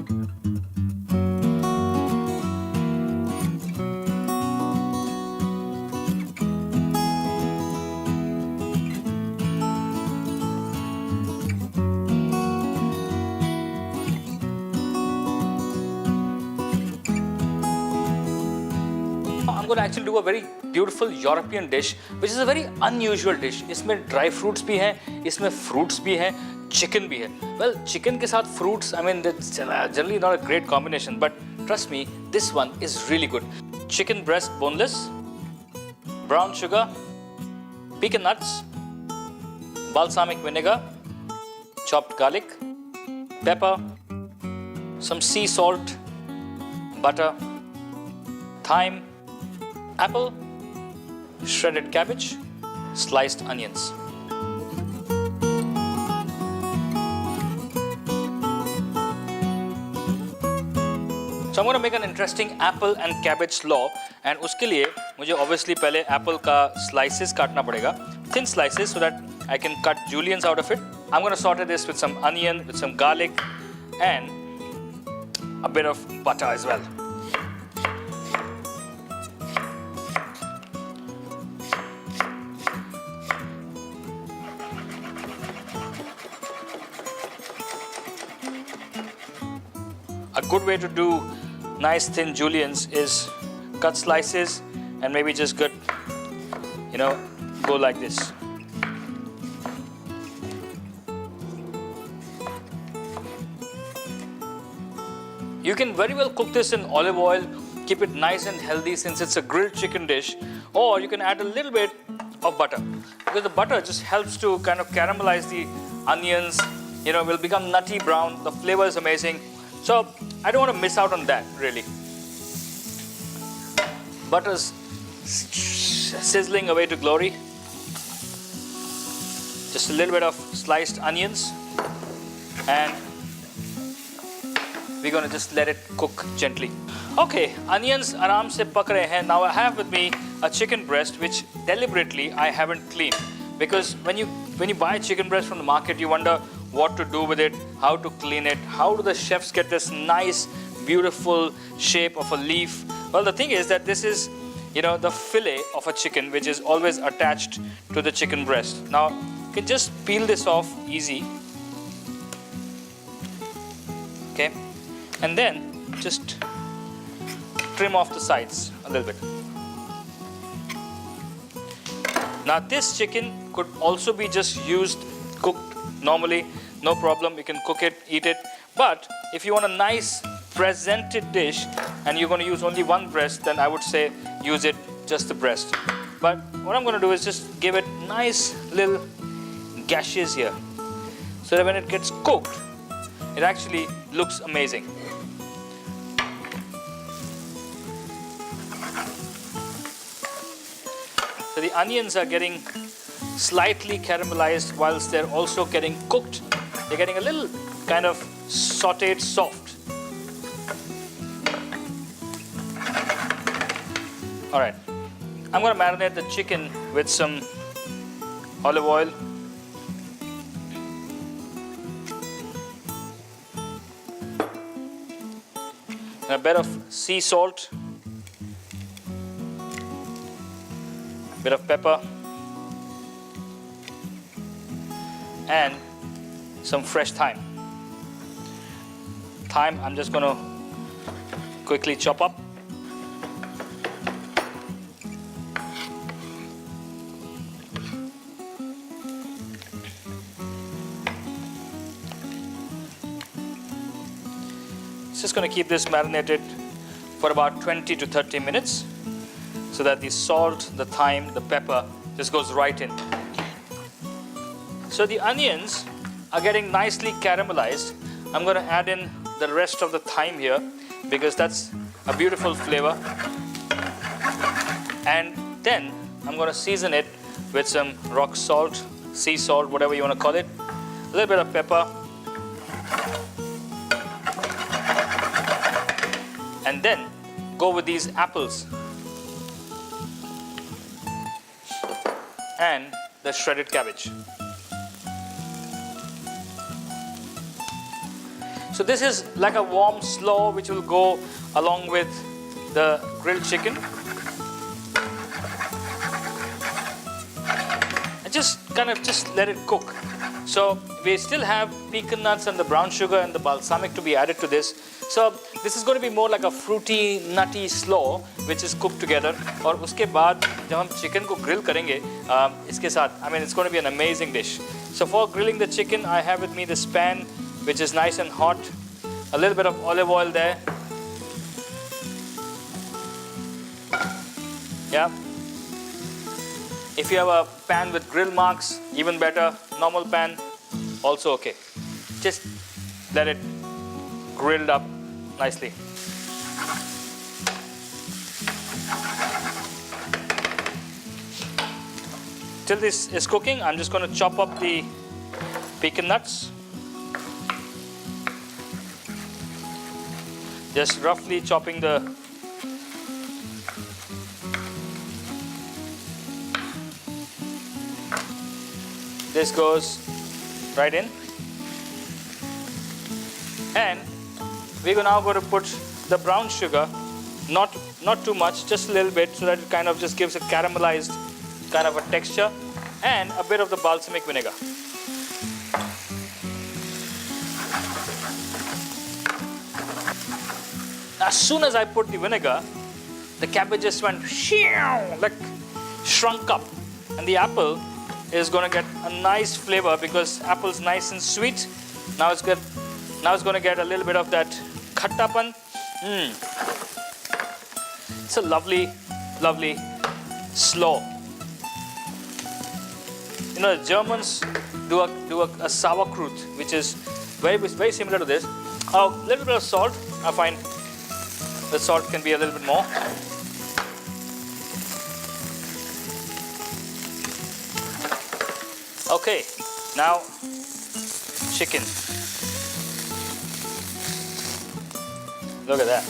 I'm going to actually do a very beautiful European dish, which is a very unusual dish. इसमें dry fruits भी हैं, इसमें fruits भी हैं, chicken भी है. Well, chicken के साथ fruits, I mean, that's generally not a great combination, but trust me, this one is really good. Chicken breast boneless, brown sugar, pecan nuts, balsamic vinegar, chopped garlic, pepper, some sea salt, butter, thyme, apple, shredded cabbage, sliced onions. So I'm going to make an interesting apple and cabbage slaw, and उसके लिए मुझे obviously पहले apple का slices काटना पड़ेगा, thin slices, so that I can cut juliennes out of it. I'm going to saute this with some onion, with some garlic, and a bit of butter as well. A good way to do nice thin juliennes is cut slices and maybe just go like this. You can very well cook this in olive oil, keep it nice and healthy since it's a grilled chicken dish, or you can add a little bit of butter, because the butter just helps to kind of caramelize the onions, will become nutty brown, the flavor is amazing. So I don't want to miss out on that, really. Butter's sizzling away to glory. Just a little bit of sliced onions, and we're going to just let it cook gently. Okay, onions aram se pak rahe hain. Now I have with me a chicken breast, which deliberately I haven't cleaned, because when you buy chicken breast from the market, you wonder what to do with it, how to clean it, how do the chefs get this nice, beautiful shape of a leaf. Well, the thing is that this is, the fillet of a chicken, which is always attached to the chicken breast. Now, you can just peel this off easy. Okay, and then just trim off the sides a little bit. Now, this chicken could also be just used, cooked normally, no problem. You can cook it, eat it. But if you want a nice presented dish and you're going to use only one breast, then I would say use it just the breast. But what I'm going to do is just give it nice little gashes here, so that when it gets cooked, it actually looks amazing. So the onions are getting slightly caramelized whilst they're also getting cooked. They're getting a little kind of sautéed soft. All right, I'm going to marinate the chicken with some olive oil. And a bit of sea salt, bit of pepper, and some fresh thyme. Thyme I'm just going to quickly chop up. Just going to keep this marinated for about 20 to 30 minutes, so that the salt, the thyme, the pepper just goes right in. So the onions are getting nicely caramelized. I'm going to add in the rest of the thyme here, because that's a beautiful flavor. And then I'm going to season it with some rock salt, sea salt, whatever you want to call it, a little bit of pepper, and then go with these apples and the shredded cabbage. So this is like a warm slaw which will go along with the grilled chicken. And just kind of just let it cook. So we still have pecan nuts and the brown sugar and the balsamic to be added to this. So this is going to be more like a fruity, nutty slaw which is cooked together. और उसके बाद जब हम chicken को grill करेंगे इसके साथ, I mean it's going to be an amazing dish. So for grilling the chicken, I have with me this pan which is nice and hot. A little bit of olive oil there. Yeah. If you have a pan with grill marks, even better. Normal pan, also okay. Just let it grilled up nicely. Till this is cooking, I'm just going to chop up the pecan nuts. Just roughly chopping the this goes right in, and we're now going to put the brown sugar, not too much, just a little bit, so that it kind of just gives a caramelized kind of a texture, and a bit of the balsamic vinegar. As soon as I put the vinegar, the cabbage just went like shrunk up, and the apple is going to get a nice flavor because apple's nice and sweet. Now it's good. Now it's going to get a little bit of that khattapan. It's a lovely, lovely slaw. You know, the Germans do a sauerkraut, which is very similar to this. A little bit of salt. I find the salt can be a little bit more. Okay, now chicken. Look at that.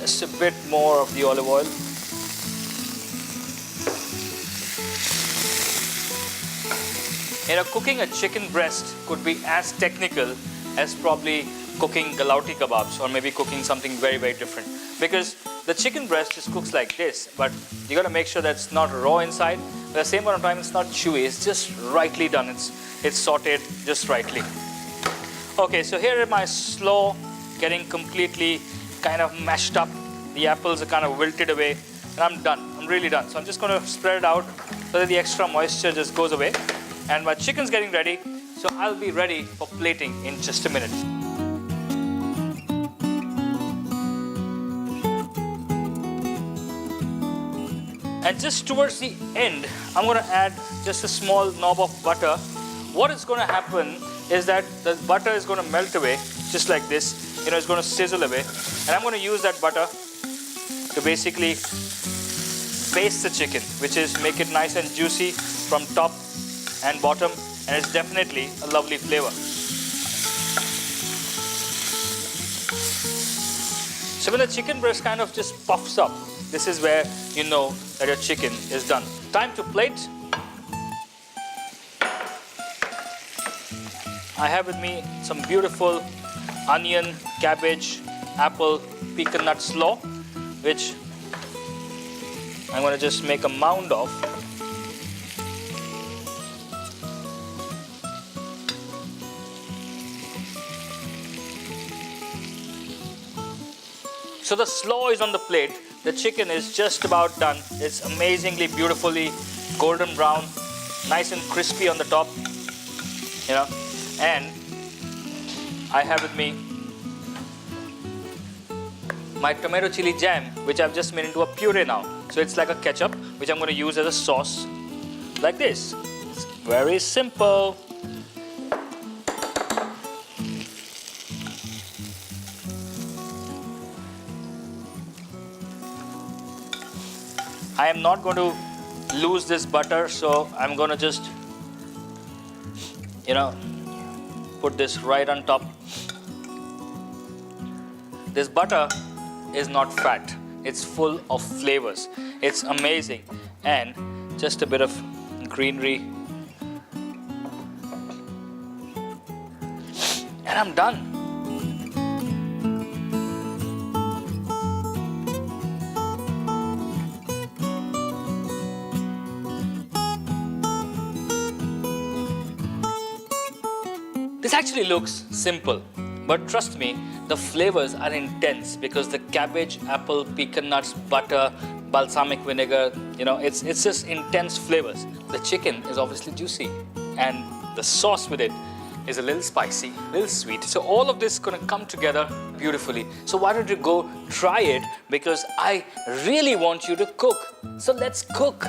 Just a bit more of the olive oil. You know, cooking a chicken breast could be as technical as probably cooking galauti kebabs, or maybe cooking something very different. Because the chicken breast just cooks like this, but you got to make sure that it's not raw inside. At the same amount of time, it's not chewy. It's just rightly done. It's sautéed just rightly. Okay, so here is my slaw getting completely kind of mashed up. The apples are kind of wilted away, and I'm done. I'm really done. So I'm just going to spread it out so that the extra moisture just goes away. And my chicken's getting ready, so I'll be ready for plating in just a minute. And just towards the end, I'm going to add just a small knob of butter. What is going to happen is that the butter is going to melt away, just like this. You know, it's going to sizzle away. And I'm going to use that butter to basically baste the chicken, which is make it nice and juicy from top and bottom. And it's definitely a lovely flavor. So when the chicken breast kind of just puffs up, this is where you know that your chicken is done. Time to plate. I have with me some beautiful onion, cabbage, apple, pecan nut slaw, which I'm going to just make a mound of. So the slaw is on the plate. The chicken is just about done. It's amazingly, beautifully golden brown, nice and crispy on the top, you know. And I have with me my tomato chili jam, which I've just made into a puree now. So it's like a ketchup, which I'm going to use as a sauce, like this. It's very simple. I am not going to lose this butter, so I'm going to just, you know, put this right on top. This butter is not fat. It's full of flavors. It's amazing. And just a bit of greenery. and I'm done. This actually looks simple, but trust me, the flavors are intense because the cabbage, apple, pecan nuts, butter, balsamic vinegar, it's just intense flavors. The chicken is obviously juicy, and the sauce with it is a little spicy, a little sweet. So all of this is gonna come together beautifully. So why don't you go try it, because I really want you to cook. So let's cook.